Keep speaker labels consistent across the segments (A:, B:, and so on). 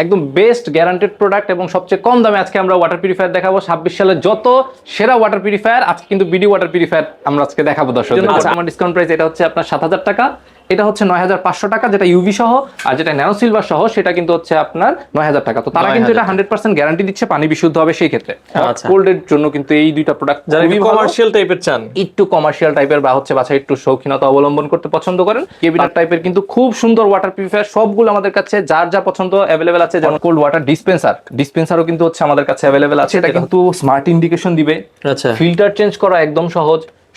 A: একদম best guaranteed product এবং সবচেয়ে কম দামে আজকে আমরা ওয়াটার পিউরিফায়ার দেখাবো। 26 সালের যত সেরা ওয়াটার পিউরিফায়ার আজকে কিন্তু বিডি ওয়াটার পিউরিফায়ার আমরা আজকে দেখাবো দর্শকদের। আমার ডিসকাউন্ট প্রাইস এটা হচ্ছে আপনার 7,000 টাকা, এটা হচ্ছে 9,500 টাকা যেটা ইউভি সহ, আর যেটা ন্যানো সিলভার সহ সেটা কিন্তু হচ্ছে আপনার 9,000 টাকা। তো তারা কিন্তু এটা 100% গ্যারান্টি দিচ্ছে পানি বিশুদ্ধ হবে সেই ক্ষেত্রে। কোল্ডের জন্য কিন্তু এই দুইটা প্রোডাক্ট
B: যারা কমার্শিয়াল টাইপের চান,
A: একটু কমার্শিয়াল টাইপের বা হচ্ছে বাসায় একটু শৌখিনতা অবলম্বন করতে পছন্দ করেন, কেবিনেট টাইপের কিন্তু খুব সুন্দর ওয়াটার পিউরিফায়ার সবগুলো আমাদের কাছে যার যা পছন্দ অ্যাভেলেবেল আছে। যেমন কোল্ড ওয়াটার ডিসপেন্সারও কিন্তু হচ্ছে আমাদের কাছে অ্যাভেলেবেল আছে। এটা কিন্তু স্মার্ট ইন্ডিকেশন দিবে,
B: আচ্ছা
A: ফিল্টার চেঞ্জ করা একদম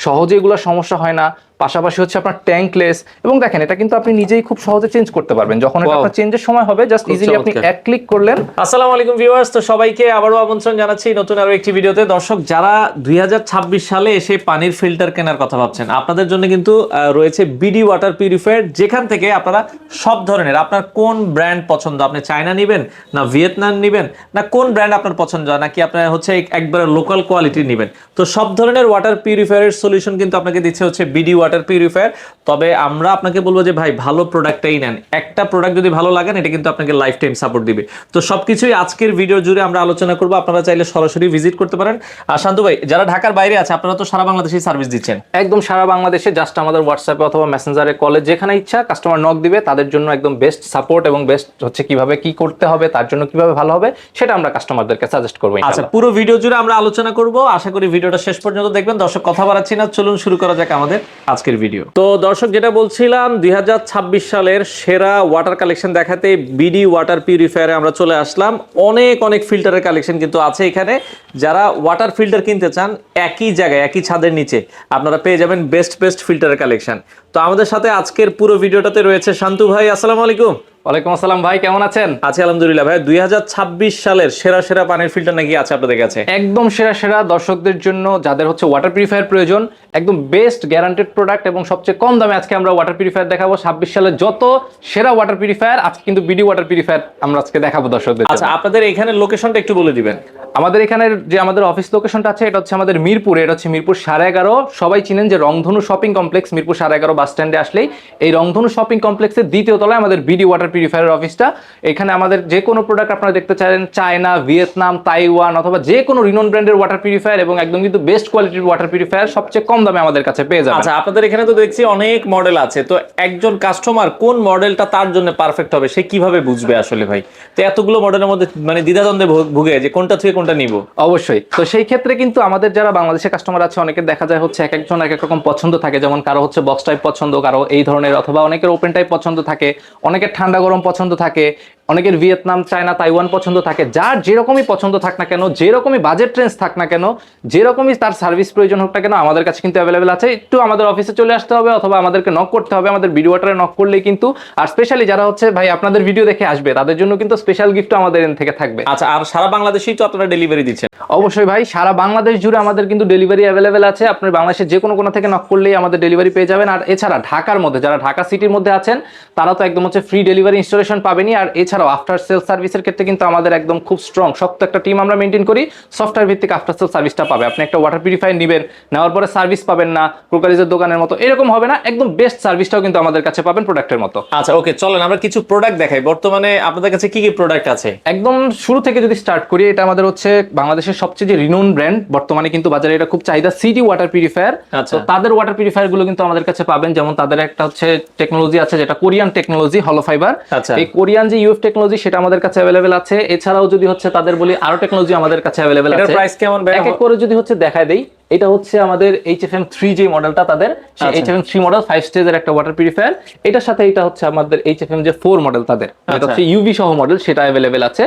A: সহজে এগুলো সমস্যা হয় না। পাশাপাশি হচ্ছে আপনার ট্যাঙ্কলেস, এবং দেখেন এটা কিন্তু আপনি নিজেই খুব সহজে চেঞ্জ করতে পারবেন যখন এটা আপনার চেঞ্জের সময় হবে, জাস্ট ইজিলি আপনি এক ক্লিক করলেন।
B: আসসালামু আলাইকুম ভিউয়ার্স, তো সবাইকে আবারো আমন্ত্রণ জানাচ্ছি নতুন আরো একটি ভিডিওতে। দর্শক, যারা 2026 সালে এসে পানির ফিল্টার কেনার কথা ভাবছেন, আপনাদের জন্য কিন্তু রয়েছে বিডি ওয়াটার পিউরিফায়ার, যেখান থেকে আপনারা সব ধরনের, আপনার কোন ব্র্যান্ড পছন্দ, আপনি চায়না নেবেন না ভিয়েতনাম নেবেন, না কোন ব্র্যান্ড আপনার পছন্দ হয়, নাকি আপনার হচ্ছে একবারে লোকাল কোয়ালিটি নেবেন, তো সব ধরনের ওয়াটার পিউরিফায়ারের সলিউশন কিন্তু আপনাকে দিচ্ছে হচ্ছে বিডি ওয়াটার পিউরিফায়ার। তবে আমরা আপনাকে বলবো যে ভাই ভালো প্রোডাক্টটাই নেন, একটা প্রোডাক্ট যদি ভালো লাগেন এটা কিন্তু আপনাকে লাইফ টাইম সাপোর্ট দিবে। তো সবকিছুই আজকের ভিডিও জুড়ে আমরা আলোচনা করবো, আপনারা চাইলে সরাসরি ভিজিট করতে পারেন। আর শান্তু ভাই, যারা ঢাকার বাইরে আছে, আপনারা তো সারা বাংলাদেশে সার্ভিস দিচ্ছেন।
A: একদম সারা বাংলাদেশে, জাস্ট আমাদের হোয়াটসঅ্যাপে অথবা মেসেঞ্জারে কলে যেখানে ইচ্ছা কাস্টমার নক দিবে, তাদের জন্য একদম বেস্ট সাপোর্ট এবং বেস্ট হচ্ছে কিভাবে কি করতে হবে, তার জন্য কিভাবে ভালো হবে সেটা আমরা কাস্টমারদেরকে সাজেস্ট করবো।
B: আচ্ছা, পুরো ভিডিও জুড়ে আমরা আলোচনা করব, আশা করি ভিডিওটা শেষ পর্যন্ত দেখবেন। দর্শক, কথা বাড়াচ্ছি না, চলুন শুরু করা যাক আমাদের আজকের ভিডিও। তো দর্শক, যেটা বলছিলাম, 2026 সালের সেরা ওয়াটার কালেকশন দেখাতে বিডি ওয়াটার পিউরিফায়ারে আমরা চলে আসলাম। অনেক ফিল্টারের কালেকশন কিন্তু আছে এখানে। যারা ওয়াটার ফিল্টার কিনতে চান, একই জায়গায় একই ছাদের নিচে আপনারা পেয়ে যাবেন বেস্ট ফিল্টারের কালেকশন। তো আমাদের সাথে আজকের পুরো ভিডিওটাতে রয়েছে শান্তু ভাই। আসসালামু আলাইকুম।
A: ওয়ালাইকুম আসসালাম ভাই, কেমন আছেন?
B: আছি আলহামদুলিল্লাহ। ভাই, 2026 সালের সেরা পানির ফিল্টার নাকি আছে আপনাদের কাছে?
A: একদম সেরা দর্শকদের জন্য যাদের হচ্ছে ওয়াটার পিউরিফায়ার প্রয়োজন, একদম বেস্ট গ্যারান্টেড প্রোডাক্ট এবং সবচেয়ে কম দামে আজকে আমরা ওয়াটার পিউরিফায়ার দেখাবো। 26 সালের যত সেরা ওয়াটার পিউরিফায়ার আজকে কিন্তু বিডি ওয়াটার পিউরিফায়ার আমরা আজকে দেখাবো দর্শকদের।
B: আচ্ছা, আপনাদের এখানে লোকেশনটা একটু বলে দিবেন।
A: আমাদের এখানের যে আমাদের অফিস লোকেশনটা আছে এটা হচ্ছে আমাদের মিরপুরে, এটা হচ্ছে মিরপুর 11.5। সবাই চিনেন যে রংধনু শপিং কমপ্লেক্স, মিরপুর 11.5 বাস স্ট্যান্ডে আসলেই এই রংধনু শপিং কমপ্লেক্সের দ্বিতীয় তলায় আমাদের বিডি ওয়াটার পিউরিফায়ারের অফিসটা। এখানে আমাদের যে কোনো প্রোডাক্ট আপনারা দেখতে চাইলেন, চায়না, ভিয়েতনাম, তাইওয়ান অথবা যে কোনো রিনোন ব্র্যান্ডের ওয়াটার পিউরিফায়ার এবং একদম কিন্তু বেস্ট কোয়ালিটির ওয়াটার পিউরিফায়ার সবচেয়ে কম দামে আমাদের কাছে পেয়ে যাবেন।
B: আচ্ছা, আপনাদের এখানে তো দেখছি অনেক মডেল আছে, তো একজন কাস্টমার কোন মডেলটা তার জন্য পারফেক্ট হবে সে কিভাবে বুঝবে আসলে ভাই? তো এতগুলো মডেলের মধ্যে মানে দ্বিধাদ্বন্দ্বে ভুগে যে কোনটা থেকে কোনটা নিব।
A: অবশ্যই, তো সেই ক্ষেত্রে কিন্তু আমাদের যারা বাংলাদেশের কাস্টমার আছে, অনেকের দেখা যায় হচ্ছে এক একজন এক এক রকম পছন্দ থাকে। যেমন কারো হচ্ছে বক্স টাইপ পছন্দ, কারো এই ধরনের, অথবা অনেকের ওপেন টাইপ পছন্দ থাকে, অনেকের ঠান্ডা গরম পছন্দ থাকে, অনেকের ভিয়েতনাম, চায়না, তাইওয়ান পছন্দ থাকে। যার যেরকমই পছন্দ থাক না কেন, যেরকমই বাজেট রেঞ্জ থাক না কেন, যেরকমই তার সার্ভিস প্রয়োজন হোক না কেন, আমাদের কাছে কিন্তু অ্যাভেলেবেল আছে। একটু আমাদের অফিসে চলে আসতে হবে অথবা আমাদেরকে নক করতে হবে, আমাদের ভিডিও ওয়াটারে নক করলেই কিন্তু। আর স্পেশালি যারা হচ্ছে ভাই আপনাদের ভিডিও দেখে আসবে, তাদের জন্য কিন্তু স্পেশাল গিফট আমাদের এখান থেকে থাকবে।
B: আচ্ছা, আর সারা বাংলাদেশেই তো আপনারা ডেলিভারি দিচ্ছেন?
A: অবশ্যই ভাই, সারা বাংলাদেশ জুড়ে আমাদের কিন্তু ডেলিভারি অ্যাভেলেবেল আছে। আপনি বাংলাদেশের যে কোনো কোণা থেকে নক করলেই আমাদের ডেলিভারি পেয়ে যাবেন। আর এছাড়া ঢাকার মধ্যে, যারা ঢাকা সিটির মধ্যে আছেন, তারা তো একদম হচ্ছে ফ্রি ডেলিভারি ইনস্টলেশন পাবেনই। আর এছাড়াও আফটার সেল সার্ভিসের ক্ষেত্রে কিন্তু আমাদের একদম খুব শক্ত একটা টিম আমরা মেনটেন করি। সফটওয়্যার ভিত্তিক আফটার সেল সার্ভিসটা পাবে। আপনি একটা ওয়াটার পিউরিফায়ার নেবেন, নেওয়ার পরে সার্ভিস পাবেন না ক্রোকারিজের দোকানের মতো, এরকম হবে না। একদম বেস্ট সার্ভিসটাও কিন্তু আমাদের কাছে পাবেন প্রোডাক্টের মতো।
B: আচ্ছা, ওকে, চলেন আমরা কিছু প্রোডাক্ট দেখাই। বর্তমানে আপনাদের কাছে কি প্রোডাক্ট আছে?
A: একদম শুরু থেকে যদি স্টার্ট করি, এটা আমাদের হচ্ছে বাংলাদেশের সবচেয়ে যে রিনোন ব্র্যান্ড, বর্তমানে কিন্তু বাজারে এটা খুব চাহিদা, সিটি ওয়াটার পিউরিফায়ার। তো তাদের ওয়াটার পিউরিফায়ার গুলো কিন্তু আমাদের কাছে পাবেন। যেমন তাদের একটা হচ্ছে টেকনোলজি আছে যেটা কোরিয়ান টেকনোলজি, হলো ফাইবার। এই কোরিয়ান যে ইউএফ টেকনোলজি সেটা আমাদের কাছে অ্যাভেলেবেল আছে। এছাড়াও যদি হচ্ছে তাদের বলি আরো টেকনোলজি আমাদের কাছে অ্যাভেলেবেল আছে।
B: এটার প্রাইস কেমন?
A: এক এক করে যদি হচ্ছে দেখায় দেই, এটা হচ্ছে আমাদের HFM3 যে মডেলটা, তাদের সেই HFM3 মডেল 5 স্টেজের একটা ওয়াটার পিউরিফায়ার। এটার সাথে এটা হচ্ছে আমাদের HFM যে 4 মডেল, তাদের এটা হচ্ছে ইউভি সহ মডেল, সেটা অ্যাভেলেবেল আছে।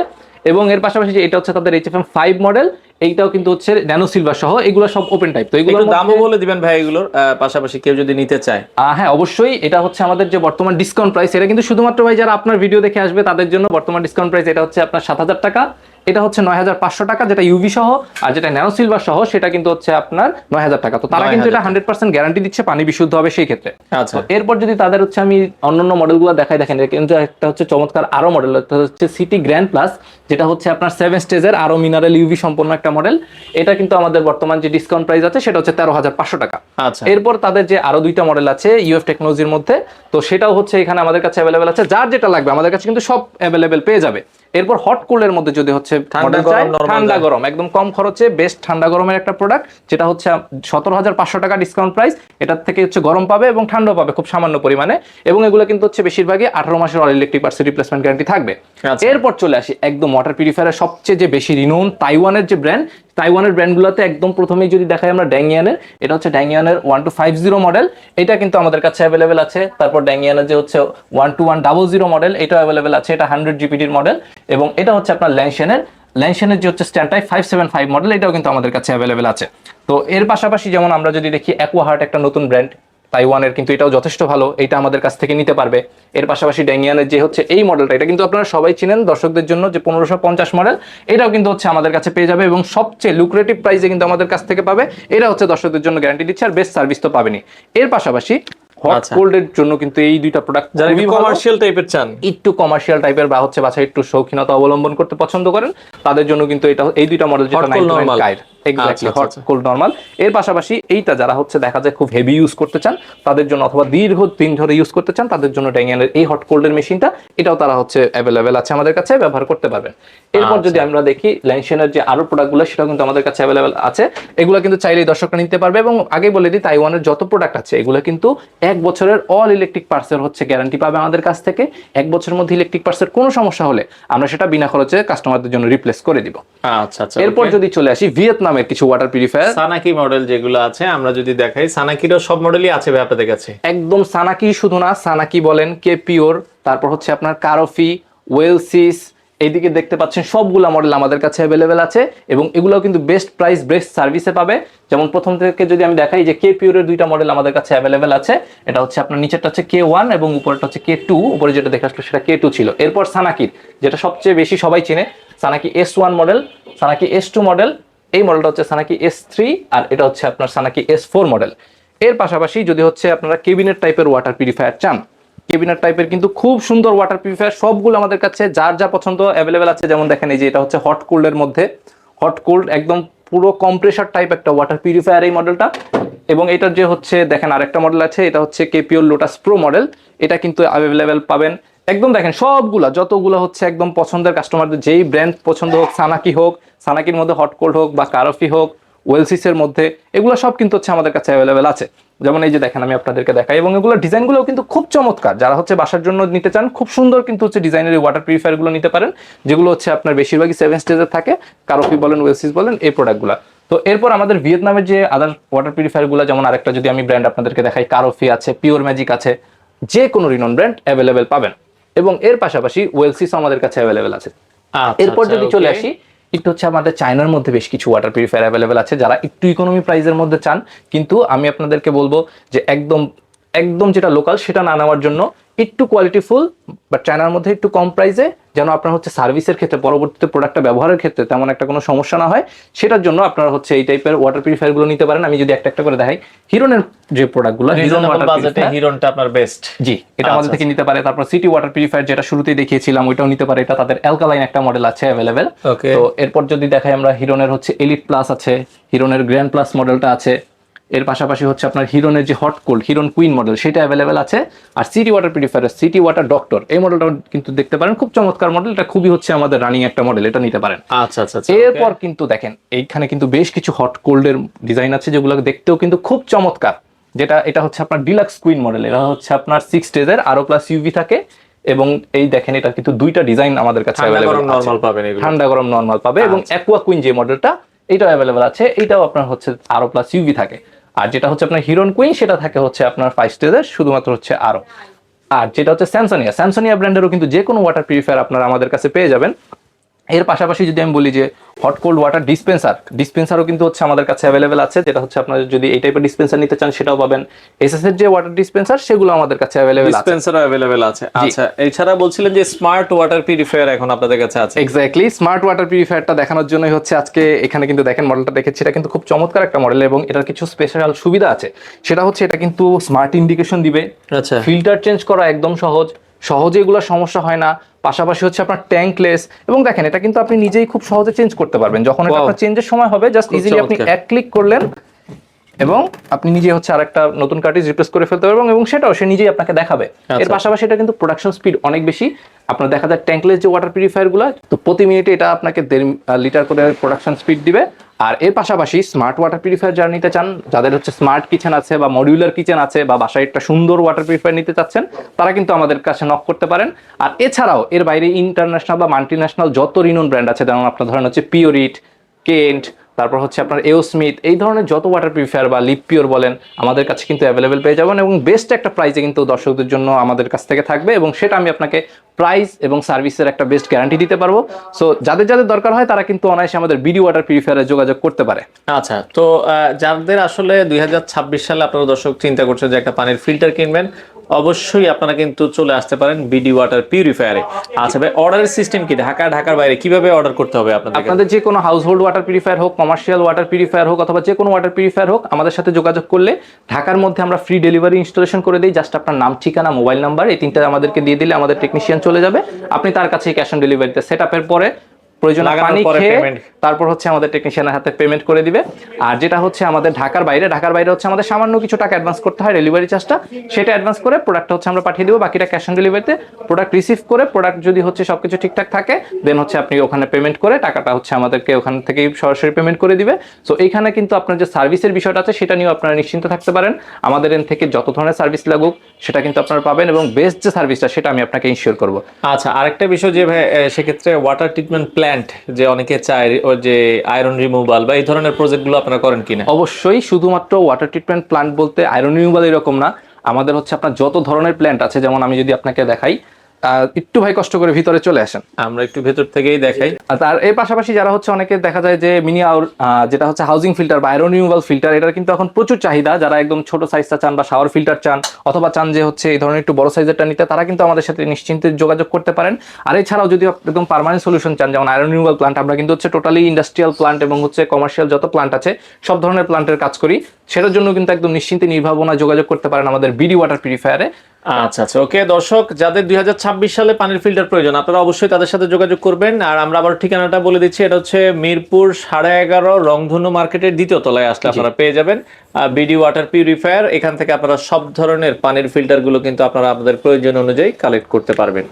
A: এবং এর পাশাপাশি যে এটা হচ্ছে তাদের HFM5 মডেল, এইটাও কিন্তু হচ্ছে ন্যানো সিলভার সহ। এগুলো সব ওপেন টাইপ। তো এগুলোর
B: দামও বলে দিবেন ভাই এগুলোর পাশাপাশি কেউ যদি নিতে চায়?
A: হ্যাঁ, অবশ্যই। এটা হচ্ছে আমাদের যে বর্তমান ডিসকাউন্ট প্রাইস, এটা কিন্তু শুধুমাত্র ভাই যারা আপনার ভিডিও দেখে আসবে তাদের জন্য বর্তমান ডিসকাউন্ট প্রাইস। এটা হচ্ছে আপনার 7,000 টাকা, এটা হচ্ছে 9,500 টাকা যেটা ইউভি সহ, আর যেটা ন্যানো সিলভার সহ সেটা কিন্তু হচ্ছে আপনার 9,000 টাকা। তো তারা কিন্তু এটা 100% গ্যারান্টি দিচ্ছে পানি বিশুদ্ধ হবে সেই ক্ষেত্রে।
B: আচ্ছা,
A: এরপর যদি তাদের হচ্ছে আমি অন্যান্য মডেলগুলো দেখাই, দেখেন কিন্তু একটা হচ্ছে চমৎকার আরো মডেল, এটা হচ্ছে সিটি গ্র্যান্ড প্লাস, যেটা হচ্ছে আপনার 7 স্টেজের আরো মিনারেল ইউভি সম্পন্ন একটা মডেল। এটা কিন্তু আমাদের বর্তমান যে ডিসকাউন্ট প্রাইস আছে সেটা হচ্ছে 13,500 টাকা।
B: আচ্ছা,
A: এরপর তাদের যে আরো দুইটা মডেল আছে ইউএফ টেকনোলজির মধ্যে, তো সেটাও হচ্ছে এখানে আমাদের কাছে অ্যাভেলেবেল আছে। যার যেটা লাগবে আমাদের কাছে কিন্তু সব অ্যাভেলেবেল পেয়ে যাবে। এরপর হট কুলের মধ্যে যদি হচ্ছে
B: ঠান্ডা
A: model
B: গরম,
A: চাই,
B: normal
A: ঠান্ডা
B: যায়।
A: গরম একদম কম খরচে বেস্ট ঠান্ডা গরমের একটা প্রোডাক্ট, যেটা হচ্ছে 17,500 টাকা ডিসকাউন্ট প্রাইস। এটার থেকে হচ্ছে গরম পাবে এবং ঠান্ডাও পাবে খুব সামান্য পরিমাণে, এবং এগুলো কিন্তু হচ্ছে বেশিরভাগই 18 মাসের all electric parts replacement guarantee থাকবে।
B: আচ্ছা।
A: এরপর চলে আসি একদম ওয়াটার পিউরিফায়ারের সবচেয়ে যে বেশি রিনোন তাইওয়ানের যে ব্র্যান্ড, তাইওয়ানের ব্র্যান্ডগুলোতে একদম প্রথমেই যদি দেখাই আমরা ড্যাংয়ানের, এটা হচ্ছে ড্যাংয়ানের 1250 মডেল, এটা কিন্তু আমাদের কাছে অ্যাভেলেবেল আছে। তারপর ড্যাংয়ানের যে হচ্ছে 12100 মডেল, এটাও অ্যাভেলেবেল আছে, এটা 100 জিপিডির মডেল। এবং এটা হচ্ছে আপনার ল্যানশনের যে হচ্ছে স্ট্যান্ডটাই 575 মডেল, এটাও কিন্তু আমাদের কাছে অ্যাভেলেবেল আছে। তো এর পাশাপাশি যেমন আমরা যদি দেখি অ্যাকোয়াহার্ট একটা নতুন ব্র্যান্ড তাইওয়ানের, কিন্তু এটাও যথেষ্ট ভালো, এটা আমাদের কাছ থেকে নিতে পারবে। এর পাশাপাশি ড্যাংয়ানের যে হচ্ছে এই মডেলটা, এটা কিন্তু আপনারা সবাই চিনেন দর্শকদের জন্য, যে 1550 মডেল, এটাও কিন্তু হচ্ছে আমাদের কাছে পেয়ে যাবে এবং সবচেয়ে লুক্রেটিভ প্রাইসে কিন্তু আমাদের কাছ থেকে পাবে। এটা হচ্ছে দর্শকদের জন্য গ্যারান্টি দিচ্ছে, আর বেস্ট সার্ভিস তো পাবেনি। এর পাশাপাশি হট
B: আচ্ছা।
A: কোল্ডের জন্য কিন্তু এই দুইটা প্রোডাক্ট
B: যারা কমার্শিয়াল টাইপের চান,
A: একটু কমার্শিয়াল টাইপের বা হচ্ছে বাসায় একটু শৌখিনতা অবলম্বন করতে পছন্দ করেন, তাদের জন্য কিন্তু এটা এই দুইটা মডেল, যেটা
B: Hot cold
A: 99
B: normal।
A: কাইর এক্স্যাক্টলি
B: আচ্ছা,
A: হট
B: আচ্ছা।
A: Cold normal. এর পাশাপাশি এইটা যারা হচ্ছে দেখা যায় খুব হেভি ইউজ করতে চান তাদের জন্য, অথবা দীর্ঘ দিন ধরে ইউজ করতে চান তাদের জন্য ড্যাংয়ানের এই হট কোল্ডের মেশিনটা, এটাও তারা হচ্ছে অ্যাভেলেবেল আছে আমাদের কাছে, ব্যবহার করতে পারবেন। এরপর যদি আমরা দেখি ল্যানশনের যে আরো প্রোডাক্টগুলো, সেটাও কিন্তু আমাদের কাছে অ্যাভেলেবেল আছে। এগুলো কিন্তু চাইলেই দর্শকরা নিতে পারবে। এবং আগে বলে দিই, তাইওয়ানের যত প্রোডাক্ট আছে এগুলো কিন্তু 1 বছরের অল ইলেকট্রিক পার্টসের হচ্ছে গ্যারান্টি পাবে আমাদের কাছ থেকে। 1 বছরের মধ্যে ইলেকট্রিক পার্টসের কোনো সমস্যা হলে আমরা সেটা বিনা খরচে কাস্টমারদের জন্য রিপ্লেস করে দিব।
B: আচ্ছা আচ্ছা।
A: এরপর যদি চলে আসি ভিয়েতনামের কিছু ওয়াটার পিউরিফায়ার,
B: সানাকি মডেল যেগুলো আছে আমরা যদি দেখাই, সানাকিরও সব মডেলই আছে ভাই আপনাদের কাছে?
A: একদম সানাকি শুধু না, সানাকি বলেন, কে পিওর, তারপর হচ্ছে আপনার কারফি, ওয়েলসিস, এইদিকে দেখতে পাচ্ছেন সবগুলা মডেল আমাদের কাছে অ্যাভেলেবেল আছে। এবং এগুলোও কিন্তু বেস্ট প্রাইস বেস্ট সার্ভিসে পাবে। যেমন প্রথম থেকে যদি আমি দেখাই, যে কে পিওরের দুইটা মডেল আমাদের কাছে অ্যাভেলেবেল আছে। এটা হচ্ছে আপনার নিচেরটা হচ্ছে K1 এবং উপরেরটা হচ্ছে K2, উপরে যেটা দেখে আসলো সেটা K2 ছিল। এরপর সানাকির যেটা সবচেয়ে বেশি সবাই চিনে, সানাকি S1 মডেল, সানাকি S2 মডেল, এই মডেলটা হচ্ছে সানাকি S3, আর এটা হচ্ছে আপনার সানাকি S4 মডেল। এর পাশাপাশি যদি হচ্ছে আপনারা কেবিনেট টাইপের ওয়াটার পিউরিফায়ার চান, কেবিনেট টাইপের কিন্তু খুব সুন্দর ওয়াটার পিউরিফায়ার সবগুলো আমাদের কাছে যার যা পছন্দ অ্যাভেলেবেল আছে। যেমন দেখেন এই যে এটা হচ্ছে হট কোল্ডের মধ্যে, হট কোল্ড একদম পুরো কম্প্রেসার টাইপ একটা ওয়াটার পিউরিফায়ার এই মডেলটা। এবং এটার যে হচ্ছে দেখেন আরেকটা মডেল আছে, এটা হচ্ছে কেপিওর লোটাস প্রো মডেল, এটা কিন্তু অ্যাভেলেবেল পাবেন। একদম দেখেন সবগুলা যতগুলো হচ্ছে একদম পছন্দের কাস্টমারদের যেই ব্র্যান্ড পছন্দ হোক, সানাকি হোক, সানাকির মধ্যে হট কোল্ড হোক, বা কারফি হোক, ওয়েলসিসের মধ্যে, এগুলো সব কিন্তু হচ্ছে আমাদের কাছে অ্যাভেলেবেল আছে। যেমন এই যে দেখেন আমি আপনাদেরকে দেখাই, এবং এগুলো ডিজাইনগুলোও কিন্তু খুব চমৎকার। যারা হচ্ছে বাসার জন্য নিতে চান খুব সুন্দর কিন্তু হচ্ছে ডিজাইনের এই ওয়াটার পিউরিফায়ার গুলো নিতে পারেন, যেগুলো হচ্ছে আপনার বেশিরভাগই 7 স্টেজের থাকে, কারফি বলেন, ওয়েলসিস বলেন, এই প্রোডাক্টগুলো। তো এরপর আমাদের ভিয়েতনামের যে আদার ওয়াটার পিউরিফায়ার গুলো, যেমন আরেকটা যদি আমি ব্র্যান্ড আপনাদেরকে দেখাই, কারফি আছে, পিওর ম্যাজিক আছে, যে কোনো রিনোন ব্র্যান্ড অ্যাভেলেবেল পাবেন। এবং এর পাশাপাশি ওয়েলসিস আমাদের কাছে অ্যাভেলেবেল আছে। এরপর যদি চলে আসি, একটু হচ্ছে আমাদের চায়নার মধ্যে বেশ কিছু ওয়াটার পিউরিফায়ার অ্যাভেলেবেল আছে, যারা একটু ইকোনমি প্রাইসের মধ্যে চান। কিন্তু আমি আপনাদেরকে বলবো যে একদম একদম যেটা লোকাল সেটা না নেওয়ার জন্য, একটু কোয়ালিটিফুল বাট চায়নার মধ্যে একটু কম প্রাইসে, যেন আপনার হচ্ছে সার্ভিসের ক্ষেত্রে পরবর্তীতে প্রোডাক্টটা ব্যবহারের ক্ষেত্রে তেমন একটা কোনো সমস্যা না হয়, সেটার জন্য আপনারা হচ্ছে এই টাইপের ওয়াটার পিউরিফায়ার গুলো নিতে পারেন। আমি যদি একটা একটা করে দেখাই, হিরনের যে প্রোডাক্টগুলো, হিরন ওয়াটার
B: বাজেটে হিরনটা আপনার বেস্ট।
A: জি, এটা আমাদের থেকে নিতে পারে। তারপর সিটি ওয়াটার পিউরিফায়ার যেটা শুরুতেই দেখিয়েছিলাম, ওইটাও নিতে পারে, এটা তাদের অ্যালকালাইন একটা মডেল আছে অ্যাভেলেবেল।
B: ওকে।
A: তো এরপর যদি দেখাই আমরা, হিরনের হচ্ছে এলিট প্লাস আছে, হিরনের গ্র্যান্ড প্লাস মডেলটা আছে। এর পাশাপাশি হচ্ছে আপনার হিরনের যে হট কোল্ড হিরন কুইন মডেল, সেটা অ্যাভেলেবেল আছে। আর city water purifier, city water doctor, এই মডেলটাও কিন্তু দেখতে পারেন, খুব চমৎকার মডেল, এটা খুবই হচ্ছে আমাদের রানিং একটা মডেল, এটা নিতে পারেন।
B: আচ্ছা আচ্ছা।
A: এরপর কিন্তু দেখেন এইখানে কিন্তু বেশ কিছু হট কোল্ডের ডিজাইন আছে, যেগুলো দেখতেও কিন্তু খুব চমৎকার। যেটা এটা হচ্ছে আপনার ডিলাক্স কুইন মডেল, এটা হচ্ছে আপনার 6 স্টেজের আরো প্লাস ইউভি থাকে। এবং এই দেখেন এটা কিন্তু দুইটা ডিজাইন আমাদের কাছে অ্যাভেলেবল আছে,
B: নরমাল পাবেন এগুলো,
A: ঠান্ডা গরম নরমাল পাবে। এবং অ্যাকোয়া কুইন যে মডেলটা, এটাও অ্যাভেলেবল আছে, এটাও আপনার হচ্ছে আরো প্লাস ইউভি থাকে। আর যেটা হচ্ছে আপনার হিরন কুইন, সেটা থাকে হচ্ছে আপনার 5 স্টেজের, শুধুমাত্র হচ্ছে আরো। আর যেটা হচ্ছে স্যামসনিয়া ব্র্যান্ডেরও কিন্তু যে কোনো ওয়াটার পিউরিফায়ার আপনারা আমাদের কাছে পেয়ে যাবেন। এর পাশাপাশি যদি আমি বলি যে হট কোল্ড ওয়াটার ডিসপেন্সারও কিন্তু হচ্ছে আমাদের কাছে অ্যাভেলেবেল আছে, যেটা হচ্ছে আপনারা যদি এই টাইপের ডিসপেন্সার নিতে চান সেটাও পাবেন। এসএস এর যে ওয়াটার ডিসপেন্সার, সেগুলো আমাদের কাছে অ্যাভেলেবেল আছে,
B: ডিসপেন্সারও अवेलेबल আছে। আচ্ছা, এছাড়া বলছিলেন যে স্মার্ট ওয়াটার পিউরিফায়ার এখন আপনাদের কাছে আছে?
A: এক্স্যাক্টলি, স্মার্ট ওয়াটার পিউরিফায়ারটা দেখানোর জন্যই হচ্ছে আজকে এখানে কিন্তু দেখেন মডেলটা দেখেছি, এটা কিন্তু খুব চমৎকার একটা মডেল। এবং এটার কিছু স্পেশাল সুবিধা আছে, সেটা হচ্ছে এটা কিন্তু স্মার্ট ইন্ডিকেশন দিবে,
B: আচ্ছা।
A: ফিল্টার চেঞ্জ করা একদম সহজে এগুলো সমস্যা হয় না। পাশাপাশি হচ্ছে আপনার ট্যাঙ্কলেস, এবং দেখেন এটা কিন্তু আপনি নিজেই খুব সহজে চেঞ্জ করতে পারবেন। যখন এটা আপনার চেঞ্জের সময় হবে, জাস্ট ইজিলি আপনি এক ক্লিক করলেন এবং আপনি নিজে হচ্ছে আরেকটা নতুন কার্ট্রিজ রিপ্লেস করে ফেলতে পারবেন এবং সেটাও সে নিজেই আপনাকে দেখাবে। এর পাশাপাশি এটা কিন্তু প্রোডাকশন স্পিড অনেক বেশি। আপনার দেখা যায় ট্যাঙ্কলেস যে ওয়াটার পিউরিফায়ার গুলো, তো প্রতি মিনিটে এটা আপনাকে 1.5 লিটার করে প্রোডাকশন স্পিড দিবে। আর এর পাশাপাশি স্মার্ট ওয়াটার পিউরিফায়ার যারা নিতে চান, যাদের হচ্ছে স্মার্ট কিচেন আছে বা মডিউলার কিচেন আছে বা বাসায় একটা সুন্দর ওয়াটার পিউরিফায়ার নিতে চাচ্ছেন, তারা কিন্তু আমাদের কাছে নক করতে পারেন। আর এছাড়াও এর বাইরে ইন্টারন্যাশনাল বা মাল্টিন্যাশনাল যত রিনোন ব্র্যান্ড আছে, যেমন আপনার ধরেন হচ্ছে পিওরিট, কেন্ট, তারপর হচ্ছে আপনার এওস্মিথ, এই ধরনের যত ওয়াটার পিউরিফায়ার বা লিপ পিওর বলেন, আমাদের কাছে কিন্তু অ্যাভেলেবেল পেয়ে যাবেন এবং বেস্ট একটা প্রাইসে কিন্তু দর্শকদের জন্য আমাদের কাছ থেকে থাকবে এবং সেটা আমি আপনাকে প্রাইস এবং সার্ভিসের একটা বেস্ট গ্যারান্টি দিতে পারবো। সো যাদের যাদের দরকার হয় তারা কিন্তু অনায়াসে আমাদের বিডি ওয়াটার পিউরিফায়ারে যোগাযোগ করতে পারে।
B: আচ্ছা, তো যাদের আসলে 2026 সালে আপনারা দর্শক চিন্তা করছেন যে একটা পানির ফিল্টার কিনবেন, অবশ্যই আপনারা কিন্তু চলে আসতে পারেন বিডি ওয়াটার পিউরিফায়ারে। আচ্ছা ভাই, অর্ডারের সিস্টেম কি? ঢাকার বাইরে কিভাবে অর্ডার করতে হবে আপনাদের?
A: আপনাদের যে কোনো হাউস হোল্ড ওয়াটার পিউরিফায়ার হোক, কমার্শিয়াল ওয়াটার পিউরিফায়ার হোক, অথবা যে কোনো ওয়াটার পিউরিফায়ার হোক, আমাদের সাথে যোগাযোগ করলে ঢাকার মধ্যে আমরা ফ্রি ডেলিভারি ইনস্টলেশন করে দিই। জাস্ট আপনার নাম, ঠিকানা, মোবাইল নাম্বার এই তিনটা আমাদেরকে দিয়ে দিলে আমাদের টেকনিশিয়ান চলে যাবে। আপনি তার কাছে ক্যাশ অন ডেলিভারিতে সেট আপের পরে প্রয়োজন পানি খেয়ে তারপর হচ্ছে আমাদের টেকনিশিয়ানের হাতে পেমেন্ট করে দিবে। আর যেটা হচ্ছে আমাদের ঢাকার বাইরে হচ্ছে আমাদের সামান্য কিছু টাকা অ্যাডভান্স করতে হয় ডেলিভারি চার্জটা, সেটা অ্যাডভান্স করে প্রোডাক্টটা হচ্ছে আমরা পাঠিয়ে দিব, বাকিটা ক্যাশ অন ডেলিভারিতে। প্রোডাক্ট রিসিভ করে প্রোডাক্ট যদি হচ্ছে সবকিছু ঠিকঠাক থাকে, দেন হচ্ছে আপনি ওখানে পেমেন্ট করে টাকাটা হচ্ছে আমাদেরকে ওখান থেকেই সরাসরি পেমেন্ট করে দিবে। সো এইখানে কিন্তু আপনার যে সার্ভিসের বিষয়টা আছে সেটা নিয়েও আপনারা নিশ্চিন্ত থাকতে পারেন। আমাদের এন থেকে যত ধরনের সার্ভিস লাগুক সেটা কিন্তু আপনারা পাবেন এবং বেস্ট যে সার্ভিসটা সেটা আমি আপনাকে ইনশিওর করব।
B: আচ্ছা, আরেকটা বিষয় যে ভাই, সেক্ষেত্রে ওয়াটার ট্রিটমেন্ট প্ল্যান্ট যে অনেকে চায়, ওই যে আয়রন রিমুভাল বা এই ধরনের প্রজেক্টগুলো আপনারা করেন কিনা?
A: অবশ্যই, শুধুমাত্র ওয়াটার ট্রিটমেন্ট প্ল্যান্ট বলতে আয়রন রিমুভাল এরকম না, আমাদের হচ্ছে আপনার যত ধরনের প্ল্যান্ট আছে, যেমন আমি যদি আপনাকে দেখাই, একটু ভাই কষ্ট করে ভিতরে চলে আসেন,
B: আমরা একটু ভেতর থেকেই দেখাই।
A: তার এর পাশাপাশি যারা হচ্ছে অনেকে দেখা যায় যে মিনি যেটা হচ্ছে হাউজিং ফিল্টার বা আয়রন রিমুভাল ফিল্টার, এটার কিন্তু এখন প্রচুর চাহিদা। যারা একদম ছোট সাইজটা চান বা শাওয়ার ফিল্টার চান, অথবা চান যে হচ্ছে এই ধরনের একটু বড় সাইজেরটা নিতে, তারা কিন্তু আমাদের সাথে নিশ্চিন্তে যোগাযোগ করতে পারেন। আর এছাড়াও যদি একদম পার্মানেন্ট সলিউশন চান, যেমন আয়রন রিমুভাল প্ল্যান্ট, আমরা কিন্তু হচ্ছে টোটালি ইন্ডাস্ট্রিয়াল প্ল্যান্ট এবং হচ্ছে কমার্শিয়াল যত প্ল্যান্ট আছে সব ধরনের প্ল্যান্টের কাজ করি, সেটার জন্য কিন্তু একদম নিশ্চিন্তে নির্ভাবনা যোগাযোগ করতে পারেন আমাদের বিডি ওয়াটার পিউরিফায়ারে।
B: আচ্ছা, ওকে দর্শক, যাদের 2026 সালে পানির ফিল্টার প্রয়োজন আপনারা অবশ্যই তাদের সাথে যোগাযোগ করবেন। আর আমরা আবার ঠিকানাটা বলে দিচ্ছি, এটা হচ্ছে মিরপুর 11.5 রংধনু মার্কেটের 2য় তলায় আসলে আপনারা পেয়ে যাবেন বিডি ওয়াটার পিউরিফায়ার। এখান থেকে আপনারা সব ধরনের পানির ফিল্টারগুলো কিন্তু আপনারা আপনাদের প্রয়োজন অনুযায়ী কালেক্ট করতে পারবেন।